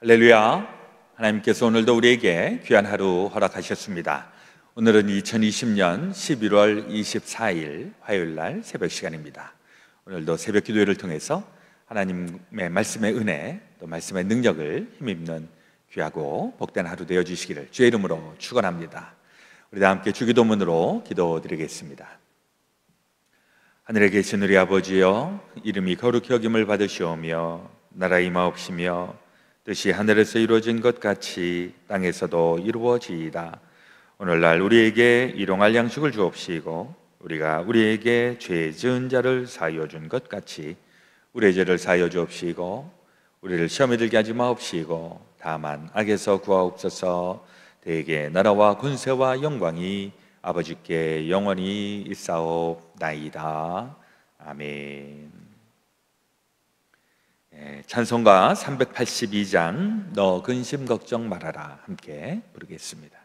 할렐루야. 하나님께서 오늘도 우리에게 귀한 하루 허락하셨습니다. 오늘은 2020년 11월 24일 화요일 날 새벽 시간입니다. 오늘도 새벽 기도회를 통해서 하나님의 말씀의 은혜, 또 말씀의 능력을 힘입는 귀하고 복된 하루 되어 주시기를 주의 이름으로 축원합니다. 우리 다 함께 주기도문으로 기도드리겠습니다. 하늘에 계신 우리 아버지여, 이름이 거룩히 여김을 받으시오며 나라 임하옵시며 뜻이 하늘에서 이루어진 것 같이 땅에서도 이루어지이다. 오늘날 우리에게 일용할 양식을 주옵시고 우리가 우리에게 죄 지은 자를 사하여 준 것 같이 우리의 죄를 사하여 주옵시고 우리를 시험에 들게 하지 마옵시고 다만 악에서 구하옵소서. 대개 나라와 권세와 영광이 아버지께 영원히 있사옵나이다. 아멘. 찬송가 382장 너 근심 걱정 말아라 함께 부르겠습니다.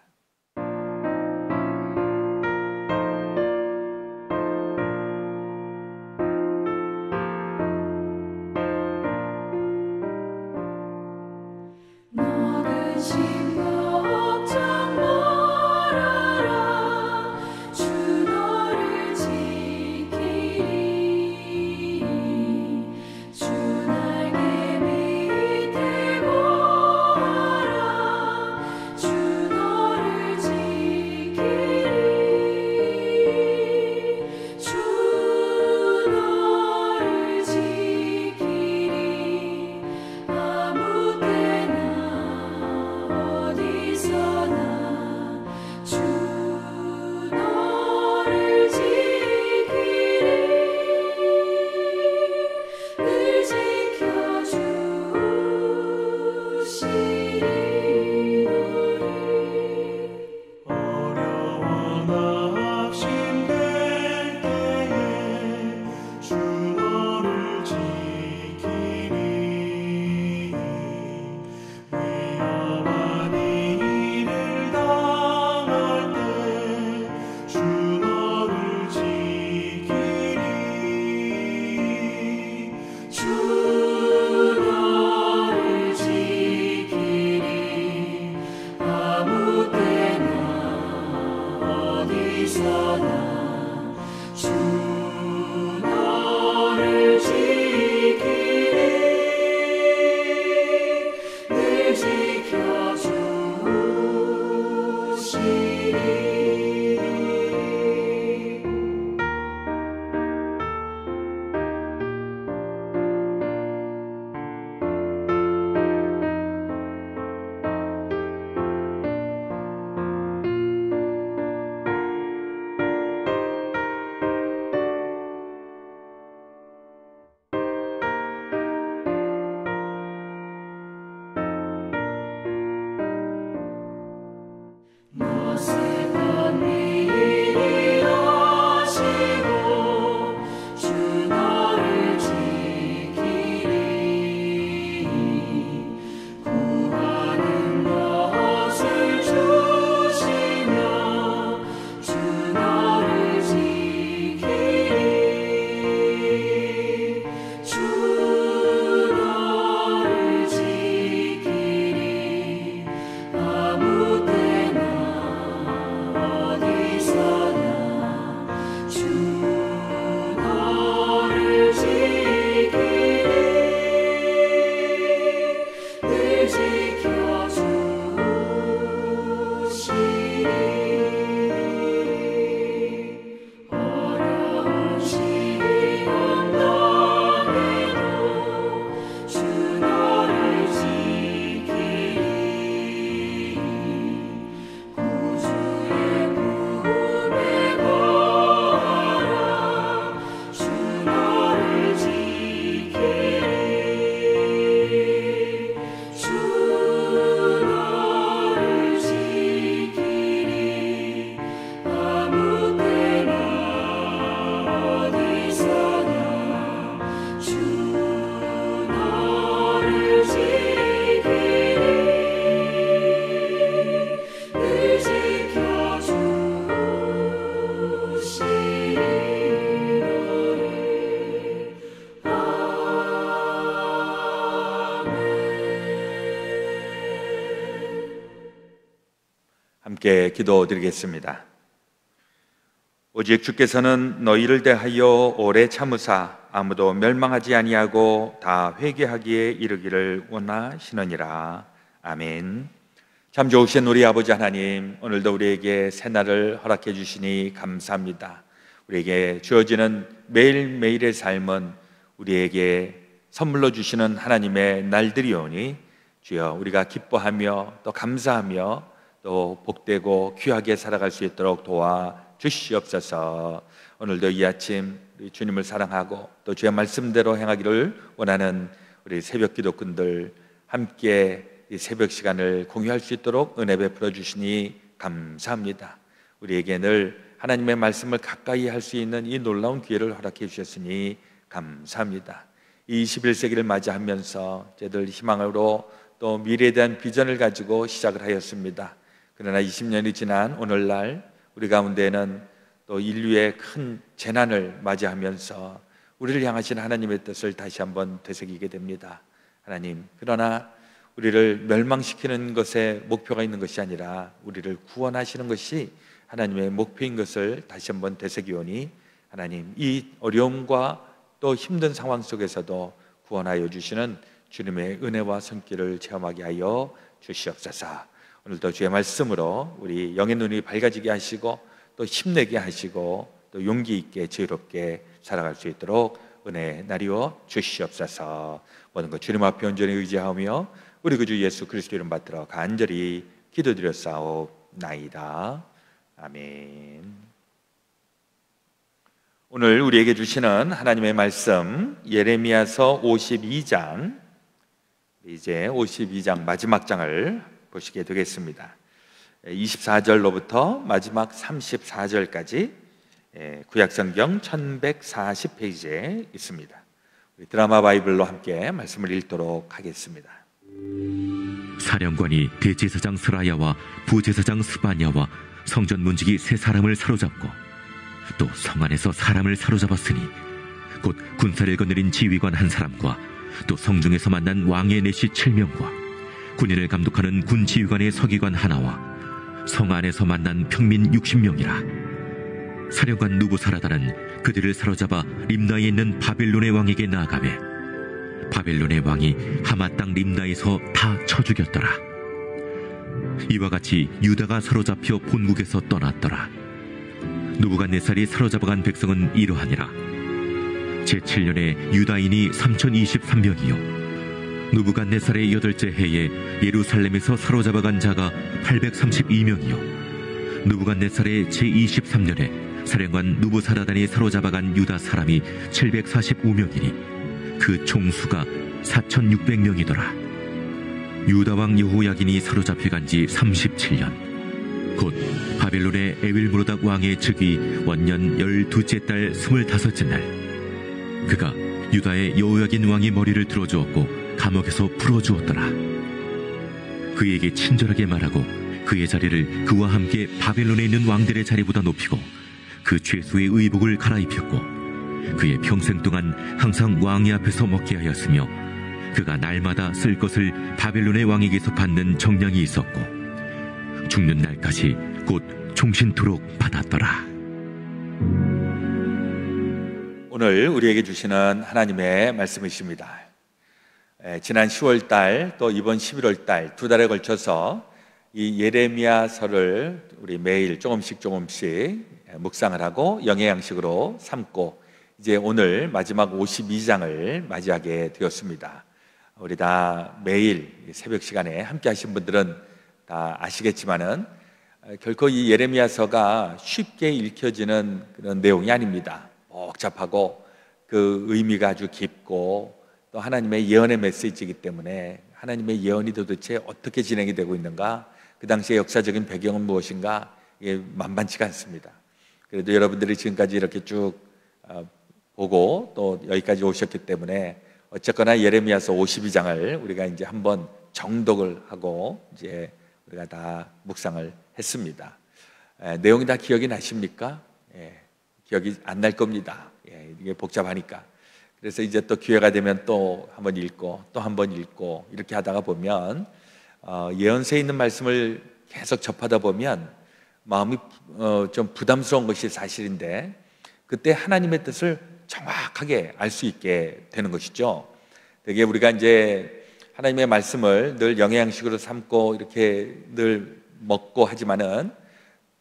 주 함께 기도드리겠습니다. 오직 주께서는 너희를 대하여 오래 참으사 아무도 멸망하지 아니하고 다 회개하기에 이르기를 원하시느니라. 아멘. 참 좋으신 우리 아버지 하나님, 오늘도 우리에게 새날을 허락해 주시니 감사합니다. 우리에게 주어지는 매일매일의 삶은 우리에게 선물로 주시는 하나님의 날들이오니 주여, 우리가 기뻐하며 또 감사하며 또 복되고 귀하게 살아갈 수 있도록 도와주시옵소서. 오늘도 이 아침 우리 주님을 사랑하고 또 주의 말씀대로 행하기를 원하는 우리 새벽 기도꾼들 함께 이 새벽 시간을 공유할 수 있도록 은혜 베풀어 주시니 감사합니다. 우리에게 늘 하나님의 말씀을 가까이 할 수 있는 이 놀라운 기회를 허락해 주셨으니 감사합니다. 이 21세기를 맞이하면서 저희들 희망으로 또 미래에 대한 비전을 가지고 시작을 하였습니다. 그러나 20년이 지난 오늘날 우리 가운데는 또 인류의 큰 재난을 맞이하면서 우리를 향하신 하나님의 뜻을 다시 한번 되새기게 됩니다. 하나님, 그러나 우리를 멸망시키는 것에 목표가 있는 것이 아니라 우리를 구원하시는 것이 하나님의 목표인 것을 다시 한번 되새기오니 하나님, 이 어려움과 또 힘든 상황 속에서도 구원하여 주시는 주님의 은혜와 손길을 체험하게 하여 주시옵소서. 오늘도 주의 말씀으로 우리 영의 눈이 밝아지게 하시고 또 힘내게 하시고 또 용기 있게 지혜롭게 살아갈 수 있도록 은혜 나리워 주시옵소서. 모든 것 주님 앞에 온전히 의지하며 우리 구주 예수 그리스도 이름 받들어 간절히 기도드렸사옵나이다. 아멘. 오늘 우리에게 주시는 하나님의 말씀 예레미야서 52장, 이제 52장 마지막 장을 보시게 되겠습니다. 24절로부터 마지막 34절까지 구약성경 1140페이지에 있습니다. 우리 드라마 바이블로 함께 말씀을 읽도록 하겠습니다. 사령관이 대제사장 스라야와 부제사장 스바냐와 성전 문지기 세 사람을 사로잡고 또 성 안에서 사람을 사로잡았으니 곧 군사를 거느린 지휘관 한 사람과 또 성중에서 만난 왕의 내시 7명과 군인을 감독하는 군 지휘관의 서기관 하나와 성 안에서 만난 평민 60명이라. 사령관 누부사라다는 그들을 사로잡아 림나에 있는 바벨론의 왕에게 나아가매 바벨론의 왕이 하마 땅 림나에서 다 쳐 죽였더라. 이와 같이 유다가 사로잡혀 본국에서 떠났더라. 누부갓네살이 사로잡아간 백성은 이러하니라. 제7년에 유다인이 3023명이요 누부갓네살의 8째 해에 예루살렘에서 사로잡아간 자가 832명이요 누부갓네살의 제23년에 사령관 누부사라단이 사로잡아간 유다 사람이 745명이니 그 총수가 4600명이더라. 유다왕 여호야긴이 사로잡혀간 지 37년 곧 바벨론의 에윌므로닥 왕의 즉위 원년 12째 달 25째 날 그가 유다의 여호야긴 왕의 머리를 들어주었고 감옥에서 풀어주었더라. 그에게 친절하게 말하고 그의 자리를 그와 함께 바벨론에 있는 왕들의 자리보다 높이고 그 죄수의 의복을 갈아입혔고 그의 평생 동안 항상 왕의 앞에서 먹게 하였으며 그가 날마다 쓸 것을 바벨론의 왕에게서 받는 정량이 있었고 죽는 날까지 곧 종신토록 받았더라. 오늘 우리에게 주시는 하나님의 말씀이십니다. 지난 10월달 또 이번 11월달 두 달에 걸쳐서 이 예레미야서를 우리 매일 조금씩 묵상을 하고 영의 양식으로 삼고 이제 오늘 마지막 52장을 맞이하게 되었습니다. 우리 다 매일 새벽 시간에 함께 하신 분들은 다 아시겠지만은 결코 이 예레미야서가 쉽게 읽혀지는 그런 내용이 아닙니다. 복잡하고 그 의미가 아주 깊고 또 하나님의 예언의 메시지이기 때문에 하나님의 예언이 도대체 어떻게 진행이 되고 있는가, 그 당시의 역사적인 배경은 무엇인가, 이게 만만치가 않습니다. 그래도 여러분들이 지금까지 이렇게 쭉 보고 또 여기까지 오셨기 때문에 어쨌거나 예레미야서 52장을 우리가 이제 한번 정독을 하고 이제 우리가 다 묵상을 했습니다. 내용이 다 기억이 나십니까? 기억이 안 날 겁니다. 이게 복잡하니까. 그래서 이제 또 기회가 되면 또 한번 읽고 또 한번 읽고 이렇게 하다가 보면 예언서에 있는 말씀을 계속 접하다 보면 마음이 좀 부담스러운 것이 사실인데, 그때 하나님의 뜻을 정확하게 알 수 있게 되는 것이죠. 되게 우리가 이제 하나님의 말씀을 늘 영양식으로 삼고 이렇게 늘 먹고 하지만은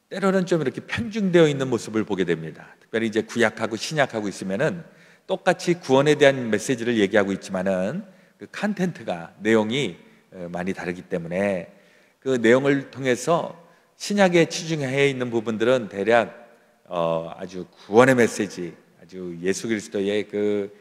때로는 좀 이렇게 편중되어 있는 모습을 보게 됩니다. 특별히 이제 구약하고 신약하고 있으면은 똑같이 구원에 대한 메시지를 얘기하고 있지만은 그 컨텐츠가, 내용이 많이 다르기 때문에 그 내용을 통해서 신약에 치중해 있는 부분들은 대략 아주 구원의 메시지, 아주 예수 그리스도의 그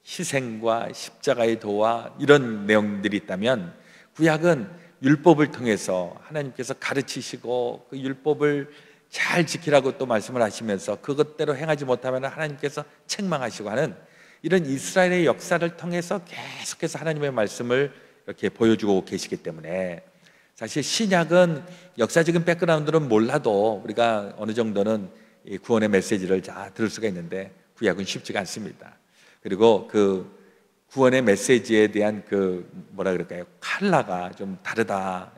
희생과 십자가의 도와 이런 내용들이 있다면, 구약은 율법을 통해서 하나님께서 가르치시고 그 율법을 잘 지키라고 또 말씀을 하시면서 그것대로 행하지 못하면 하나님께서 책망하시고 하는 이런 이스라엘의 역사를 통해서 계속해서 하나님의 말씀을 이렇게 보여주고 계시기 때문에, 사실 신약은 역사적인 백그라운드는 몰라도 우리가 어느 정도는 이 구원의 메시지를 다 들을 수가 있는데, 구약은 쉽지가 않습니다. 그리고 그 구원의 메시지에 대한 그 뭐라 그럴까요? 컬러가 좀 다르다.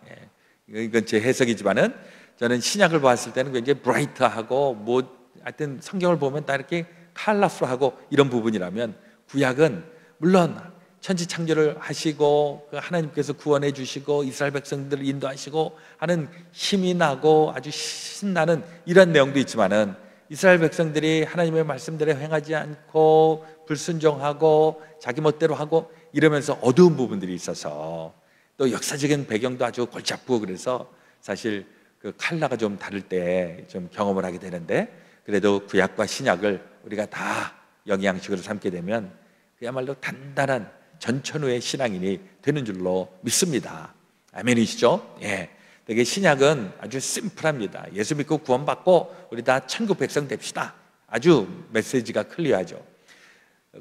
이건 제 해석이지만은 저는 신약을 봤을 때는 굉장히 브라이트하고 뭐 하여튼 성경을 보면 다 이렇게 컬러풀하고 이런 부분이라면, 구약은 물론 천지창조를 하시고 하나님께서 구원해 주시고 이스라엘 백성들을 인도하시고 하는 힘이 나고 아주 신나는 이런 내용도 있지만은, 이스라엘 백성들이 하나님의 말씀대로 행하지 않고 불순종하고 자기 멋대로 하고 이러면서 어두운 부분들이 있어서, 또 역사적인 배경도 아주 골치 아프고, 그래서 사실 그 컬러가 좀 다를 때 좀 경험을 하게 되는데, 그래도 구약과 신약을 우리가 다 영양식으로 삼게 되면 그야말로 단단한 전천후의 신앙인이 되는 줄로 믿습니다. 아멘이시죠? 예. 되게 신약은 아주 심플합니다. 예수 믿고 구원받고 우리 다 천국 백성 됩시다. 아주 메시지가 클리어하죠.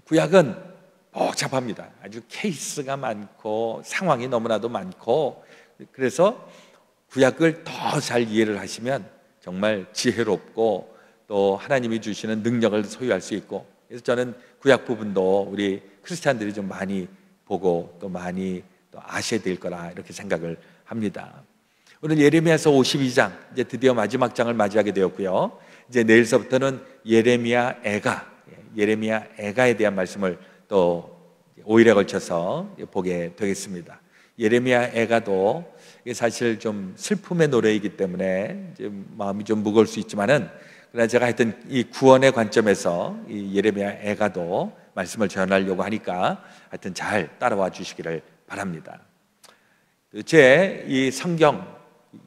구약은 복잡합니다. 아주 케이스가 많고 상황이 너무나도 많고, 그래서 구약을 더 잘 이해를 하시면 정말 지혜롭고 또 하나님이 주시는 능력을 소유할 수 있고, 그래서 저는 구약 부분도 우리 크리스찬들이 좀 많이 보고 또 많이 또 아셔야 될 거라 이렇게 생각을 합니다. 오늘 예레미야서 52장, 이제 드디어 마지막 장을 맞이하게 되었고요. 이제 내일서부터는 예레미야 애가에 대한 말씀을 또 5일에 걸쳐서 보게 되겠습니다. 예레미야 애가도 사실 좀 슬픔의 노래이기 때문에 이제 마음이 좀 무거울 수 있지만은, 그러나 제가 하여튼 이 구원의 관점에서 이 예레미야 애가도 말씀을 전하려고 하니까 하여튼 잘 따라와 주시기를 바랍니다. 제 이 성경,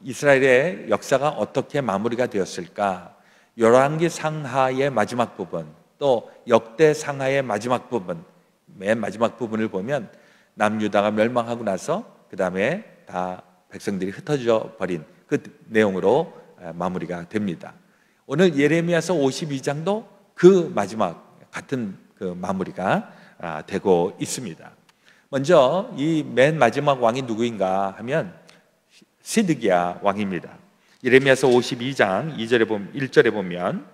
이스라엘의 역사가 어떻게 마무리가 되었을까? 열왕기 상하의 마지막 부분, 또 역대 상하의 마지막 부분, 맨 마지막 부분을 보면 남유다가 멸망하고 나서 그 다음에 다 백성들이 흩어져 버린 그 내용으로 마무리가 됩니다. 오늘 예레미야서 52장도 그 마지막 같은 그 마무리가 되고 있습니다. 먼저 이 맨 마지막 왕이 누구인가 하면 시드기야 왕입니다. 예레미야서 52장 1절에 보면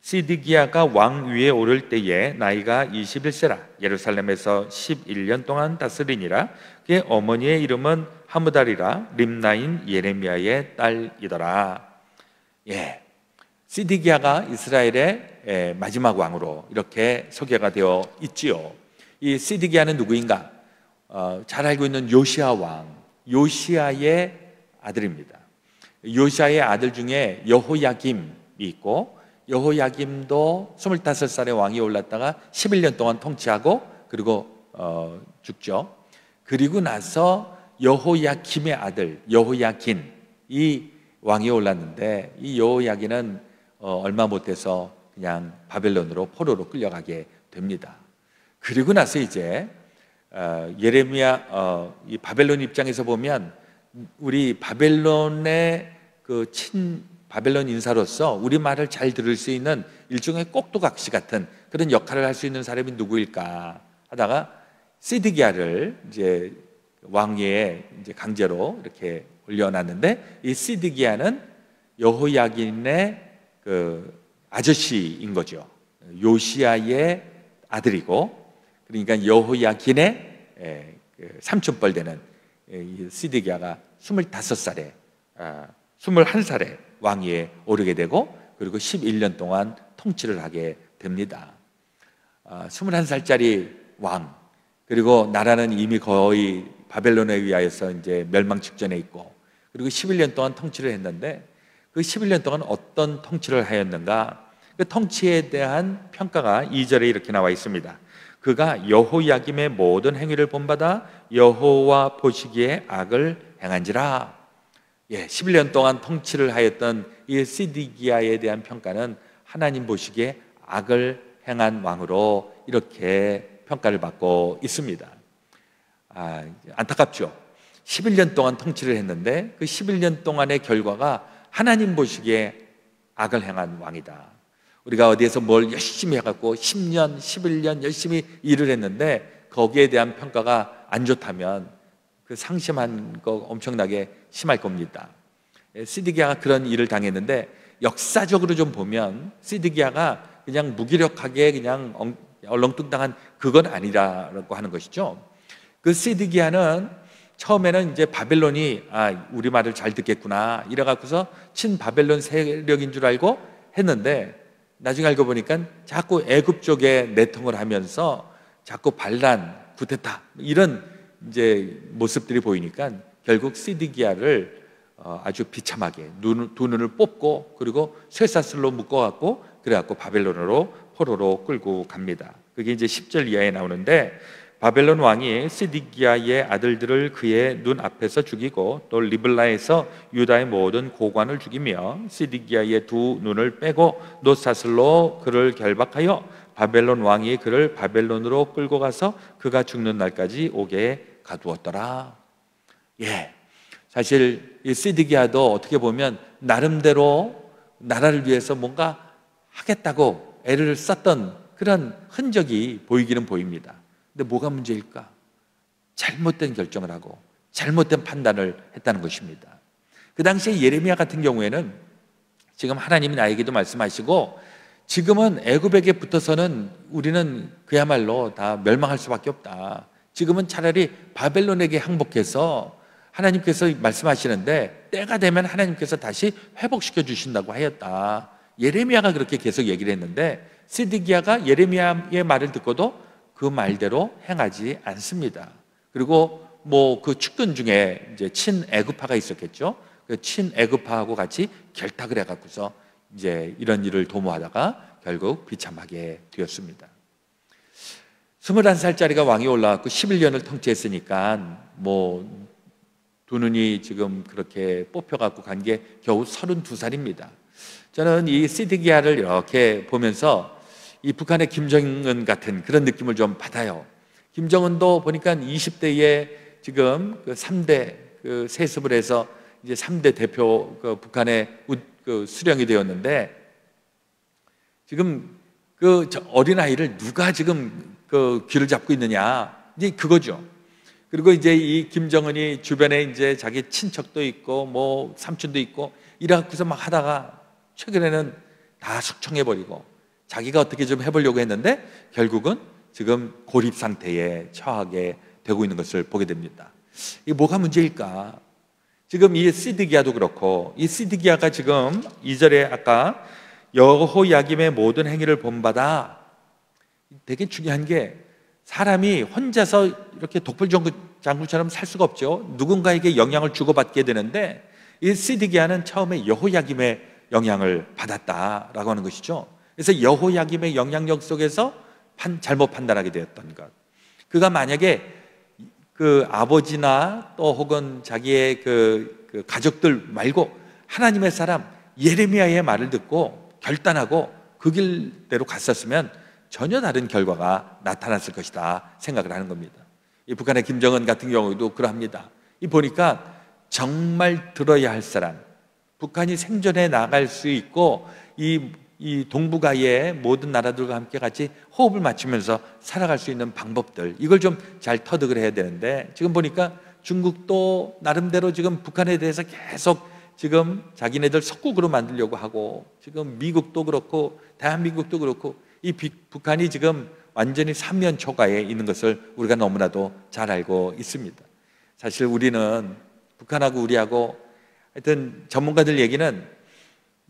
시드기야가 왕 위에 오를 때에 나이가 21세라 예루살렘에서 11년 동안 다스리니라. 그의 어머니의 이름은 하무달이라 림나인 예레미야의 딸이더라. 예, 시드기야가 이스라엘의 마지막 왕으로 이렇게 소개가 되어 있지요. 이 시드기야는 누구인가? 잘 알고 있는 요시야 왕, 요시야의 아들입니다. 요시야의 아들 중에 여호야김이 있고, 여호야김도 25살의 왕이 올랐다가 11년 동안 통치하고 그리고 죽죠. 그리고 나서 여호야김의 아들 여호야긴, 이 왕이 올랐는데, 이 여호야긴은 얼마 못해서 그냥 바벨론으로 포로로 끌려가게 됩니다. 그리고 나서 이제 예레미야 이 바벨론 입장에서 보면, 우리 바벨론의 바벨론 인사로서 우리 말을 잘 들을 수 있는 일종의 꼭두각시 같은 그런 역할을 할 수 있는 사람이 누구일까 하다가 시드기야를 이제 왕위에 이제 강제로 이렇게 올려놨는데, 이 시드기야는 여호야긴의 그 아저씨인 거죠. 요시야의 아들이고, 그러니까 여호야긴의 삼촌뻘 되는 이 시드기야가 25살에 21살에 왕위에 오르게 되고 그리고 11년 동안 통치를 하게 됩니다. 21살짜리 왕, 그리고 나라는 이미 거의 바벨론에 의하여서 이제 멸망 직전에 있고, 그리고 11년 동안 통치를 했는데 그 11년 동안 어떤 통치를 하였는가? 그 통치에 대한 평가가 2절에 이렇게 나와 있습니다. 그가 여호야김의 모든 행위를 본받아 여호와 보시기에 악을 행한지라. 11년 동안 통치를 하였던 이 시드기야에 대한 평가는 하나님 보시기에 악을 행한 왕으로 이렇게 평가를 받고 있습니다. 안타깝죠. 11년 동안 통치를 했는데 그 11년 동안의 결과가 하나님 보시기에 악을 행한 왕이다. 우리가 어디에서 뭘 열심히 해갖고 10년, 11년 열심히 일을 했는데 거기에 대한 평가가 안 좋다면 그 상심한 거 엄청나게 심할 겁니다. 시드기야가 그런 일을 당했는데 역사적으로 좀 보면 시드기야가 그냥 무기력하게 그냥 얼렁뚱땅한 그건 아니라고 하는 것이죠. 그 시드기야는 처음에는 이제 바벨론이 우리 말을 잘 듣겠구나 이래갖고서 친바벨론 세력인 줄 알고 했는데 나중에 알고 보니까 자꾸 애굽 쪽에 내통을 하면서 자꾸 반란, 쿠데타 이런 이제 모습들이 보이니까 결국 시드기야를 아주 비참하게 두 눈을 뽑고 그리고 쇠사슬로 묶어갖고 그래갖고 바벨론으로 포로로 끌고 갑니다. 그게 이제 10절 이하에 나오는데 바벨론 왕이 시드기야의 아들들을 그의 눈 앞에서 죽이고 또 리블라에서 유다의 모든 고관을 죽이며 시드기야의 두 눈을 빼고 놋사슬로 그를 결박하여 바벨론 왕이 그를 바벨론으로 끌고 가서 그가 죽는 날까지 옥에 가두었더라. 사실 이 시드기야도 어떻게 보면 나름대로 나라를 위해서 뭔가 하겠다고 애를 썼던 그런 흔적이 보이기는 보입니다. 근데 뭐가 문제일까? 잘못된 결정을 하고 잘못된 판단을 했다는 것입니다. 그 당시에 예레미야 같은 경우에는 지금 하나님이 나에게도 말씀하시고 지금은 애굽에게 붙어서는 우리는 그야말로 다 멸망할 수밖에 없다. 지금은 차라리 바벨론에게 항복해서 하나님께서 말씀하시는데 때가 되면 하나님께서 다시 회복시켜 주신다고 하였다. 예레미야가 그렇게 계속 얘기를 했는데 시드기야가 예레미야의 말을 듣고도 그 말대로 행하지 않습니다. 그리고 뭐 그 측근 중에 이제 친애굽파가 있었겠죠. 그 친애굽파하고 같이 결탁을 해갖고서 이제 이런 일을 도모하다가 결국 비참하게 되었습니다. 21살짜리가 왕이 올라왔고 11년을 통치했으니까 뭐 두 눈이 지금 그렇게 뽑혀갖고 간 게 겨우 32살입니다. 저는 이 시드기야를 이렇게 보면서 이 북한의 김정은 같은 그런 느낌을 좀 받아요. 김정은도 보니까 20대에 지금 그 3대 그 세습을 해서 이제 3대 대표 그 북한의 그 수령이 되었는데 지금 그 어린아이를 누가 지금 그 귀를 잡고 있느냐 이제 그거죠. 그리고 이제 이 김정은이 주변에 이제 자기 친척도 있고 뭐 삼촌도 있고 이래갖고서 막 하다가 최근에는 다 숙청해버리고 자기가 어떻게 좀 해보려고 했는데 결국은 지금 고립 상태에 처하게 되고 있는 것을 보게 됩니다. 이게 뭐가 문제일까? 지금 이 시드기야도 그렇고 이 시드기야가 지금 2절에 아까 여호야김의 모든 행위를 본받아 되게 중요한 게 사람이 혼자서 이렇게 독불장군처럼 살 수가 없죠. 누군가에게 영향을 주고받게 되는데 이 시드기야는 처음에 여호야김의 영향을 받았다라고 하는 것이죠. 그래서 여호야김의 영향력 속에서 잘못 판단하게 되었던 것. 그가 만약에 그 아버지나 또 혹은 자기의 그 가족들 말고 하나님의 사람 예레미야의 말을 듣고 결단하고 그 길대로 갔었으면 전혀 다른 결과가 나타났을 것이다 생각을 하는 겁니다. 이 북한의 김정은 같은 경우도 그러합니다. 이 보니까 정말 들어야 할 사람, 북한이 생존해 나갈 수 있고 이 동북아의 모든 나라들과 함께 같이 호흡을 맞추면서 살아갈 수 있는 방법들, 이걸 좀 잘 터득을 해야 되는데 지금 보니까 중국도 나름대로 지금 북한에 대해서 계속 지금 자기네들 속국으로 만들려고 하고 지금 미국도 그렇고 대한민국도 그렇고 이 북한이 지금 완전히 삼면 초가에 있는 것을 우리가 너무나도 잘 알고 있습니다. 사실 우리는 북한하고 우리하고 하여튼 전문가들 얘기는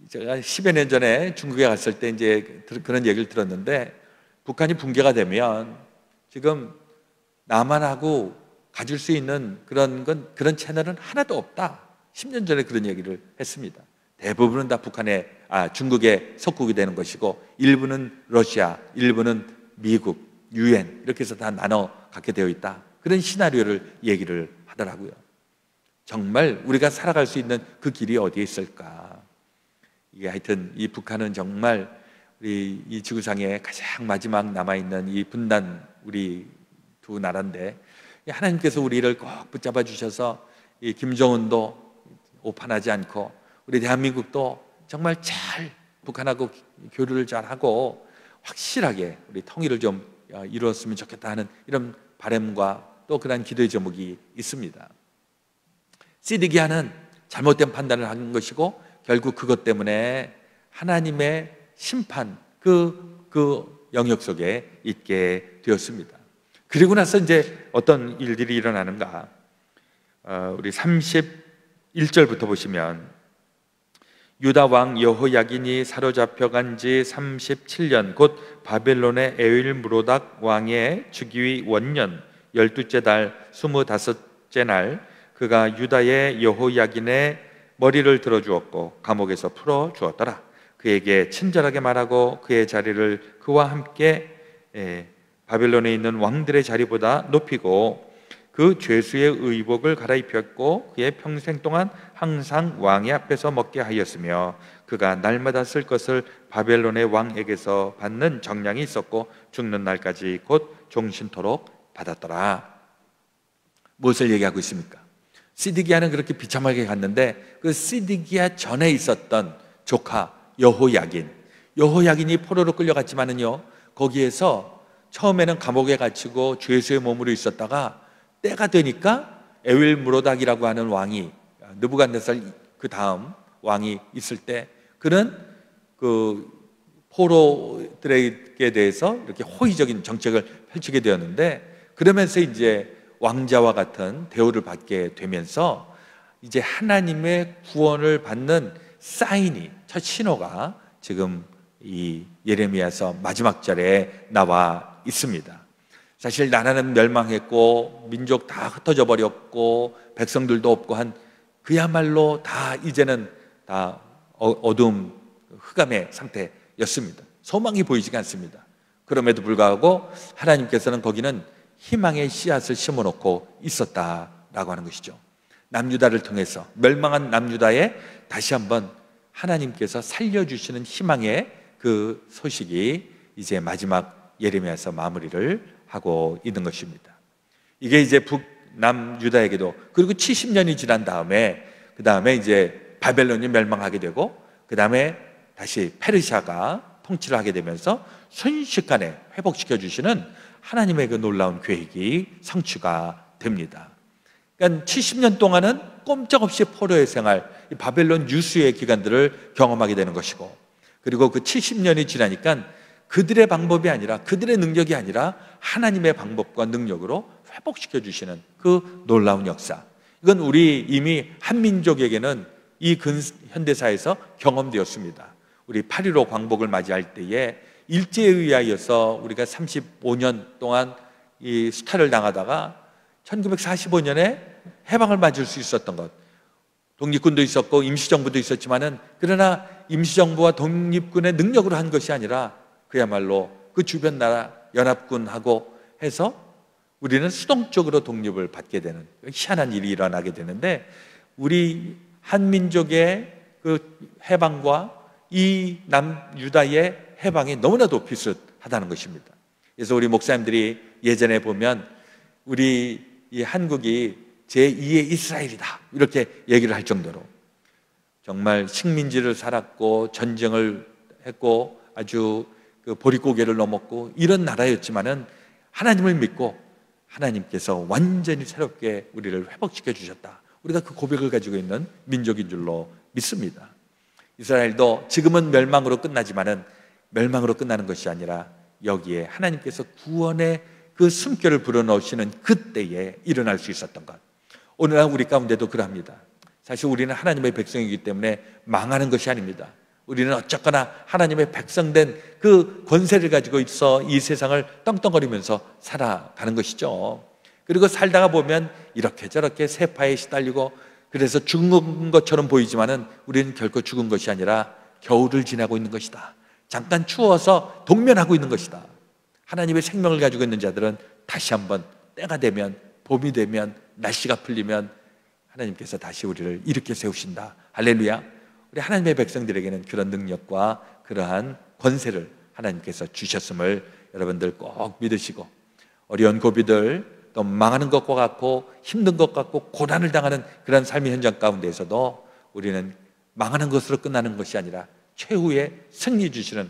제가 10여 년 전에 중국에 갔을 때 이제 그런 얘기를 들었는데 북한이 붕괴가 되면 지금 남한하고 가질 수 있는 그런 채널은 하나도 없다. 10년 전에 그런 얘기를 했습니다. 대부분은 다 중국의 속국이 되는 것이고 일부는 러시아, 일부는 미국, 유엔 이렇게 해서 다 나눠 갖게 되어 있다. 그런 시나리오를 얘기를 하더라고요. 정말 우리가 살아갈 수 있는 그 길이 어디에 있을까? 이게 하여튼 이 북한은 정말 우리 이 지구상에 가장 마지막 남아있는 이 분단 우리 두 나라인데 하나님께서 우리를 꼭 붙잡아 주셔서 이 김정은도 오판하지 않고 우리 대한민국도 정말 잘 북한하고 교류를 잘하고 확실하게 우리 통일을 좀 이루었으면 좋겠다 하는 이런 바람과 또 그런 기도의 제목이 있습니다. 시드기야는 잘못된 판단을 한 것이고 결국 그것 때문에 하나님의 심판 그 영역 속에 있게 되었습니다. 그리고 나서 이제 어떤 일들이 일어나는가? 우리 31절부터 보시면 유다 왕 여호야긴이 사로잡혀간 지 37년 곧 바벨론의 에윌므로닥 왕의 즉위 원년 12째 달 25째 날 그가 유다의 여호야긴의 머리를 들어주었고 감옥에서 풀어주었더라. 그에게 친절하게 말하고 그의 자리를 그와 함께 바벨론에 있는 왕들의 자리보다 높이고 그 죄수의 의복을 갈아입혔고 그의 평생 동안 항상 왕의 앞에서 먹게 하였으며 그가 날마다 쓸 것을 바벨론의 왕에게서 받는 정량이 있었고 죽는 날까지 곧 종신토록 받았더라. 무엇을 얘기하고 있습니까? 시드기야는 그렇게 비참하게 갔는데 그 시드기야 전에 있었던 조카 여호야긴이 포로로 끌려갔지만은요 거기에서 처음에는 감옥에 갇히고 죄수의 몸으로 있었다가 때가 되니까 에윌므로닥이라고 하는 왕이 느부갓네살 그 다음 왕이 있을 때 그는 그 포로들에게 대해서 이렇게 호의적인 정책을 펼치게 되었는데 그러면서 이제 왕자와 같은 대우를 받게 되면서 이제 하나님의 구원을 받는 사인이 첫 신호가 지금 이 예레미야서 마지막 절에 나와 있습니다. 사실 나라는 멸망했고 민족 다 흩어져 버렸고 백성들도 없고 한 그야말로 다 이제는 다 어두움 흑암의 상태였습니다. 소망이 보이지가 않습니다. 그럼에도 불구하고 하나님께서는 거기는 희망의 씨앗을 심어놓고 있었다라고 하는 것이죠. 남유다를 통해서 멸망한 남유다에 다시 한번 하나님께서 살려주시는 희망의 그 소식이 이제 마지막 예레미야서 마무리를 하고 있는 것입니다. 이게 이제 북남유다에게도 그리고 70년이 지난 다음에 그 다음에 이제 바벨론이 멸망하게 되고 그 다음에 다시 페르시아가 통치를 하게 되면서 순식간에 회복시켜 주시는 하나님의 그 놀라운 계획이 성취가 됩니다. 그러니까 70년 동안은 꼼짝없이 포로의 생활, 이 바벨론 유수의 기간들을 경험하게 되는 것이고 그리고 그 70년이 지나니까 그들의 방법이 아니라 그들의 능력이 아니라 하나님의 방법과 능력으로 회복시켜 주시는 그 놀라운 역사. 이건 우리 이미 한민족에게는 이 근현대사에서 경험되었습니다. 우리 8.15 광복을 맞이할 때에 일제에 의하여서 우리가 35년 동안 이 수탈을 당하다가 1945년에 해방을 맞을 수 있었던 것. 독립군도 있었고 임시정부도 있었지만은 그러나 임시정부와 독립군의 능력으로 한 것이 아니라 그야말로 그 주변 나라 연합군하고 해서 우리는 수동적으로 독립을 받게 되는 희한한 일이 일어나게 되는데 우리 한민족의 그 해방과 이 남유다의 해방이 너무나도 비슷하다는 것입니다. 그래서 우리 목사님들이 예전에 보면 우리 이 한국이 제2의 이스라엘이다 이렇게 얘기를 할 정도로 정말 식민지를 살았고 전쟁을 했고 아주 그 보릿고개를 넘었고 이런 나라였지만은 하나님을 믿고 하나님께서 완전히 새롭게 우리를 회복시켜 주셨다. 우리가 그 고백을 가지고 있는 민족인 줄로 믿습니다. 이스라엘도 지금은 멸망으로 끝나지만은 멸망으로 끝나는 것이 아니라 여기에 하나님께서 구원의 그 숨결을 불어넣으시는 그때에 일어날 수 있었던 것. 오늘날 우리 가운데도 그러합니다. 사실 우리는 하나님의 백성이기 때문에 망하는 것이 아닙니다. 우리는 어쨌거나 하나님의 백성된 그 권세를 가지고 있어 이 세상을 떵떵거리면서 살아가는 것이죠. 그리고 살다가 보면 이렇게 저렇게 세파에 시달리고, 그래서 죽은 것처럼 보이지만은 우리는 결코 죽은 것이 아니라 겨울을 지나고 있는 것이다. 잠깐 추워서 동면하고 있는 것이다. 하나님의 생명을 가지고 있는 자들은 다시 한번 때가 되면, 봄이 되면, 날씨가 풀리면 하나님께서 다시 우리를 일으켜 세우신다. 할렐루야. 우리 하나님의 백성들에게는 그런 능력과 그러한 권세를 하나님께서 주셨음을 여러분들 꼭 믿으시고, 어려운 고비들, 또 망하는 것과 같고 힘든 것 같고 고난을 당하는 그런 삶의 현장 가운데에서도 우리는 망하는 것으로 끝나는 것이 아니라 최후의 승리 주시는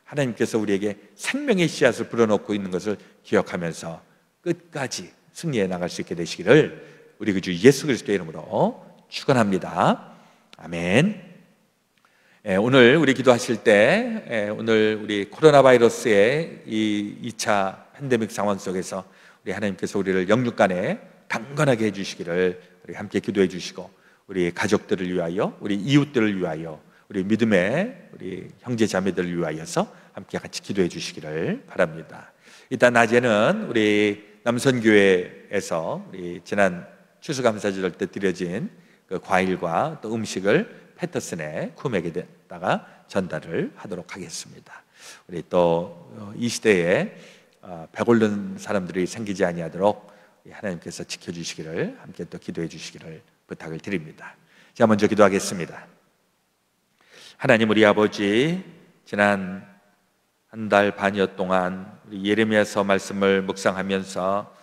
하나님께서 우리에게 생명의 씨앗을 불어넣고 있는 것을 기억하면서 끝까지 승리해 나갈 수 있게 되시기를 우리 그 주 예수 그리스도의 이름으로 축원합니다. 아멘. 오늘 우리 기도하실 때, 오늘 우리 코로나 바이러스의 이 2차 팬데믹 상황 속에서 우리 하나님께서 우리를 영육간에 강건하게 해주시기를 우리 함께 기도해 주시고, 우리 가족들을 위하여, 우리 이웃들을 위하여, 우리 믿음의 우리 형제 자매들을 위하여서 함께 같이 기도해 주시기를 바랍니다. 일단 낮에는 우리 남선교회에서 우리 지난 추수감사절 때 드려진 그 과일과 또 음식을 패터슨의 쿠맥에다가 전달을 하도록 하겠습니다. 우리 또 이 시대에 배고른 사람들이 생기지 아니하도록 하나님께서 지켜주시기를 함께 또 기도해 주시기를 부탁을 드립니다. 자, 먼저 기도하겠습니다. 하나님, 우리 아버지, 지난 한 달 반여 동안 우리 예레미야서 말씀을 묵상하면서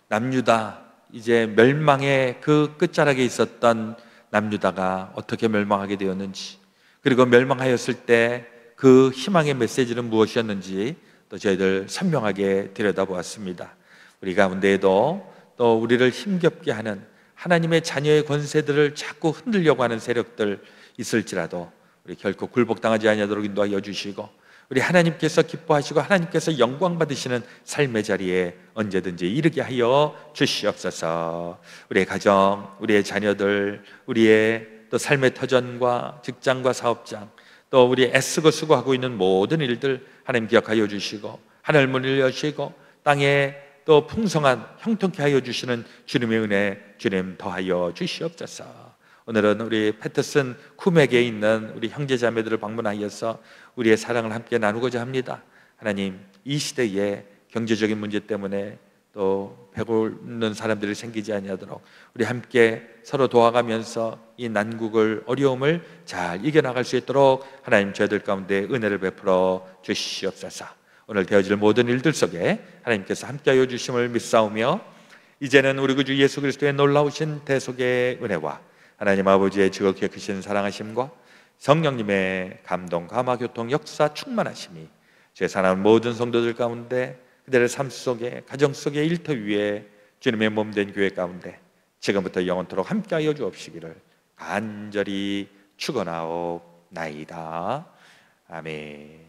남유다, 이제 멸망의 그 끝자락에 있었던 남유다가 어떻게 멸망하게 되었는지, 그리고 멸망하였을 때 그 희망의 메시지는 무엇이었는지 또 저희들 선명하게 들여다보았습니다. 우리 가운데에도 또 우리를 힘겹게 하는 하나님의 자녀의 권세들을 자꾸 흔들려고 하는 세력들 있을지라도 우리 결코 굴복당하지 아니하도록 인도하여 주시고, 우리 하나님께서 기뻐하시고 하나님께서 영광 받으시는 삶의 자리에 언제든지 이르게 하여 주시옵소서. 우리의 가정, 우리의 자녀들, 우리의 또 삶의 터전과 직장과 사업장, 또 우리 애쓰고 수고하고 있는 모든 일들 하나님 기억하여 주시고, 하늘 문을 여시고 땅에 또 풍성한 형통케 하여 주시는 주님의 은혜 주님 더하여 주시옵소서. 오늘은 우리 패터슨 쿠맥에 있는 우리 형제 자매들을 방문하여서 우리의 사랑을 함께 나누고자 합니다. 하나님, 이 시대에 경제적인 문제 때문에 또 배고픈 사람들이 생기지 아니하도록 우리 함께 서로 도와가면서 이 난국을, 어려움을 잘 이겨나갈 수 있도록 하나님 저희들 가운데 은혜를 베풀어 주시옵소서. 오늘 되어질 모든 일들 속에 하나님께서 함께하여 주심을 믿사오며, 이제는 우리 구주 예수 그리스도의 놀라우신 대속의 은혜와 하나님 아버지의 지극히 크신 사랑하심과 성령님의 감동, 감화, 교통, 역사, 충만하심이 제 사랑하는 모든 성도들 가운데, 그들의 삶 속에, 가정 속에, 일터 위에 주님의 몸된 교회 가운데 지금부터 영원토록 함께하여 주옵시기를 간절히 축원하옵나이다. 아멘.